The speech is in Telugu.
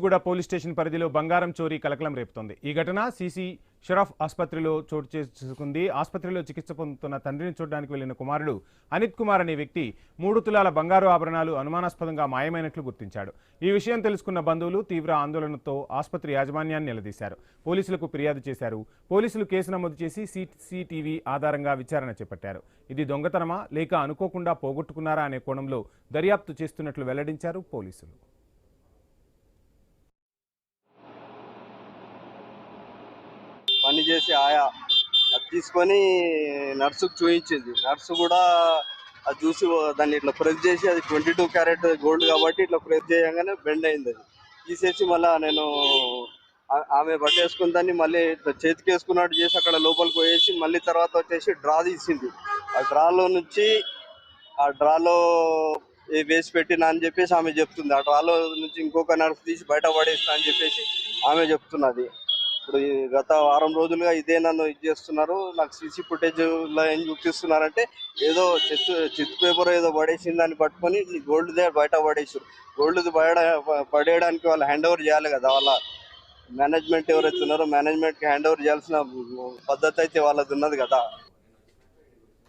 కూడా పోలీస్ స్టేషన్ పరిధిలో బంగారం చోరీ కలకలం రేపుతోంది. ఈ ఘటన సీసీ షరఫ్ ఆసుపత్రిలో చోటు చేసుకుంది. ఆసుపత్రిలో చికిత్స పొందుతున్న తండ్రిని చూడడానికి వెళ్లిన కుమారుడు అనిత్ కుమార్ అనే వ్యక్తి 3 తులాల బంగారు ఆభరణాలు అనుమానాస్పదంగా మాయమైనట్లు గుర్తించాడు. ఈ విషయం తెలుసుకున్న బంధువులు తీవ్ర ఆందోళనతో ఆసుపత్రి యాజమాన్యాన్ని నిలదీశారు. పోలీసులకు ఫిర్యాదు చేశారు. పోలీసులు కేసు నమోదు చేసి సీసీటీవీ ఆధారంగా విచారణ చేపట్టారు. ఇది దొంగతనమా లేక అనుకోకుండా పోగొట్టుకున్నారా అనే కోణంలో దర్యాప్తు చేస్తున్నట్లు వెల్లడించారు పోలీసులు. పని చేసి ఆయా అది తీసుకొని నర్సుకు చూయించింది. నర్సు కూడా అది చూసి దాన్ని ఇట్లా ప్రెస్ చేసి, అది 22 క్యారెట్ గోల్డ్ కాబట్టి ఇట్లా ప్రెస్ చేయగానే బెండ్ అయింది. అది తీసేసి మళ్ళీ నేను ఆమె పట్టేసుకుని దాన్ని మళ్ళీ ఇట్లా చేతికి వేసుకున్నట్టు చేసి అక్కడ లోపలికి పోయేసి మళ్ళీ తర్వాత వచ్చేసి డ్రా తీసింది. ఆ డ్రాలో నుంచి ఆ డ్రాలో వేసి పెట్టినా అని చెప్పేసి ఆమె చెప్తుంది. ఆ డ్రాలో నుంచి ఇంకొక నర్స్ తీసి బయట పడేస్తా అని చెప్పేసి ఆమె చెప్తున్నది. ఇప్పుడు గత వారం రోజులుగా ఇదే నన్ను ఇది చేస్తున్నారు. నాకు సీసీ ఫుటేజ్లో ఏం చూపిస్తున్నారంటే ఏదో చిత్తు పేపర్ ఏదో పడేసింది దాన్ని పట్టుకొని గోల్డ్ బయట పడేసారు. గోల్డ్ పడేయడానికి వాళ్ళు హ్యాండ్ ఓవర్ చేయాలి కదా. వాళ్ళ మేనేజ్మెంట్ ఎవరైతే ఉన్నారో మేనేజ్మెంట్కి హ్యాండ్ ఓవర్ చేయాల్సిన పద్ధతి అయితే వాళ్ళది ఉన్నది కదా.